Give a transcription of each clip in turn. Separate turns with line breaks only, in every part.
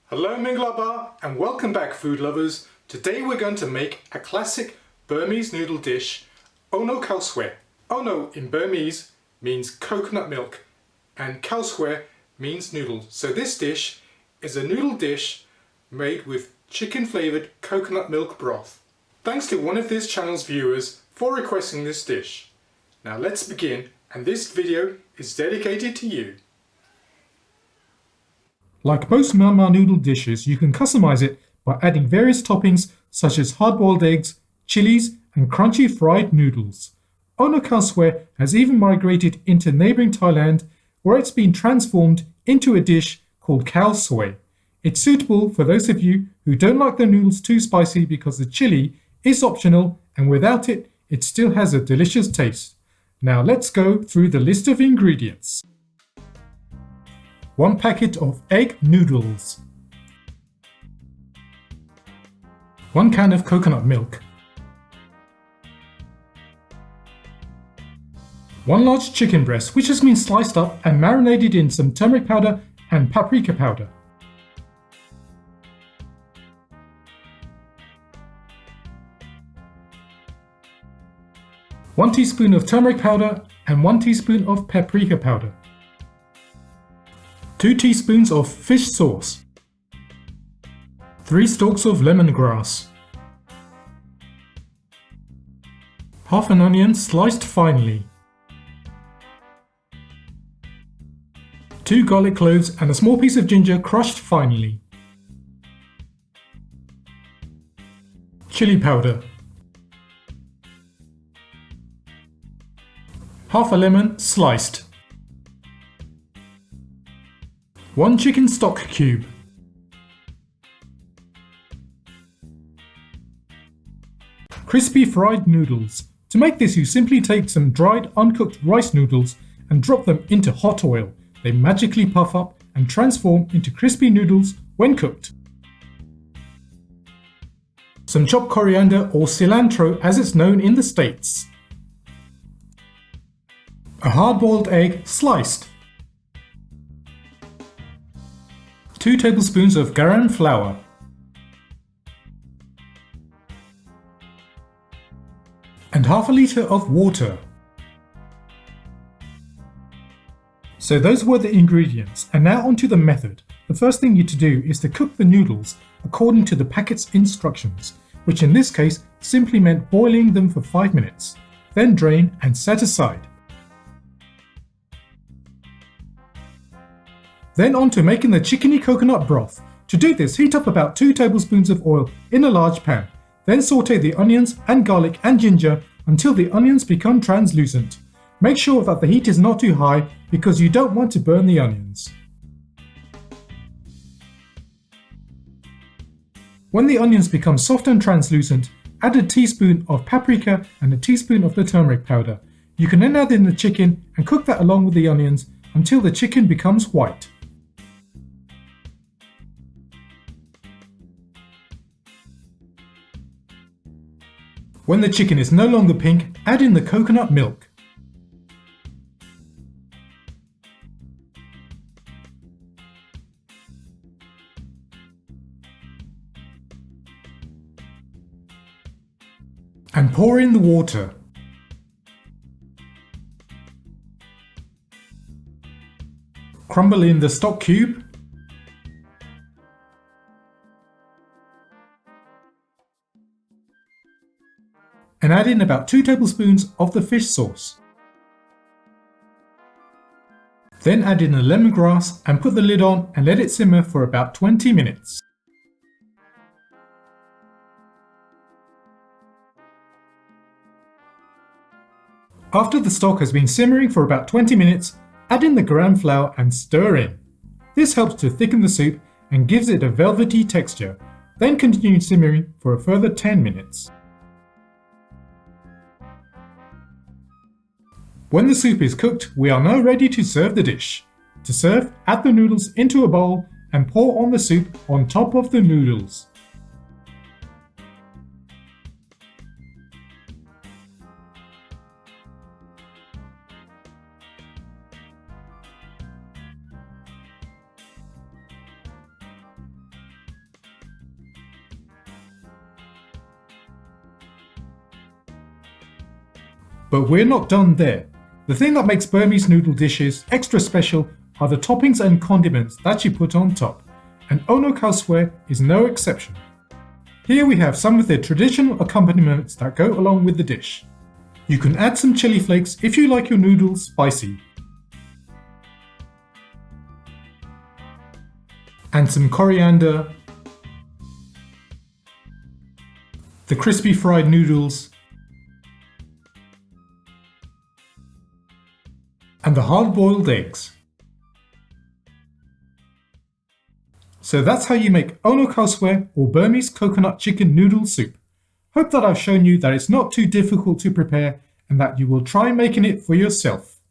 Hello Minglaba and welcome back food lovers. Today we're going to make a classic Burmese noodle dish, Ono Khao. Ono in Burmese means coconut milk and Khao means noodles. So this dish is a noodle dish made with chicken flavoured coconut milk broth. Thanks to one of this channel's viewers for requesting this dish. Now let's begin, and this video is dedicated to you. Like most Myanmar noodle dishes, you can customize it by adding various toppings such as hard-boiled eggs, chilies and crunchy fried noodles. Ono Khao has even migrated into neighbouring Thailand, where it's been transformed into a dish called Khao Soi. It's suitable for those of you who don't like the noodles too spicy because the chili is optional, and without it, it still has a delicious taste. Now let's go through the list of ingredients. 1 packet of egg noodles, 1 can of coconut milk, 1 large chicken breast which has been sliced up and marinated in some turmeric powder and paprika powder, 1 teaspoon of turmeric powder and 1 teaspoon of paprika powder, 2 teaspoons of fish sauce, 3 stalks of lemongrass, half an onion sliced finely, 2 garlic cloves and a small piece of ginger crushed finely, chili powder, half a lemon sliced, 1 chicken stock cube, crispy fried noodles. To make this, you simply take some dried uncooked rice noodles and drop them into hot oil. They magically puff up and transform into crispy noodles when cooked. Some chopped coriander or cilantro as it's known in the States. A hard-boiled egg sliced. 2 tablespoons of garam flour, and half a litre of water. So those were the ingredients, and now onto the method. The first thing you need to do is to cook the noodles according to the packet's instructions, which in this case simply meant boiling them for 5 minutes, then drain and set aside. Then on to making the chickeny coconut broth. To do this, heat up about 2 tablespoons of oil in a large pan. Then saute the onions and garlic and ginger until the onions become translucent. Make sure that the heat is not too high because you don't want to burn the onions. When the onions become soft and translucent, add a teaspoon of paprika and a teaspoon of the turmeric powder. You can then add in the chicken and cook that along with the onions until the chicken becomes white. When the chicken is no longer pink, add in the coconut milk. And pour in the water. Crumble in the stock cube. And add in about 2 tablespoons of the fish sauce. Then add in the lemongrass and put the lid on and let it simmer for about 20 minutes. After the stock has been simmering for about 20 minutes, add in the gram flour and stir in. This helps to thicken the soup and gives it a velvety texture. Then continue simmering for a further 10 minutes. When the soup is cooked, we are now ready to serve the dish. To serve, add the noodles into a bowl and pour on the soup on top of the noodles. But we're not done there. The thing that makes Burmese noodle dishes extra special are the toppings and condiments that you put on top, and Ono Khao is no exception. Here we have some of the traditional accompaniments that go along with the dish. You can add some chili flakes if you like your noodles spicy, and some coriander, the crispy fried noodles, and the hard-boiled eggs. So that's how you make Ono Khao or Burmese coconut chicken noodle soup. Hope that I've shown you that it's not too difficult to prepare and that you will try making it for yourself.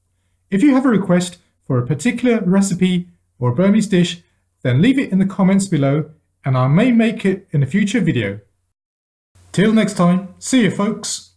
If you have a request for a particular recipe or Burmese dish, then leave it in the comments below and I may make it in a future video. Till next time, see you folks!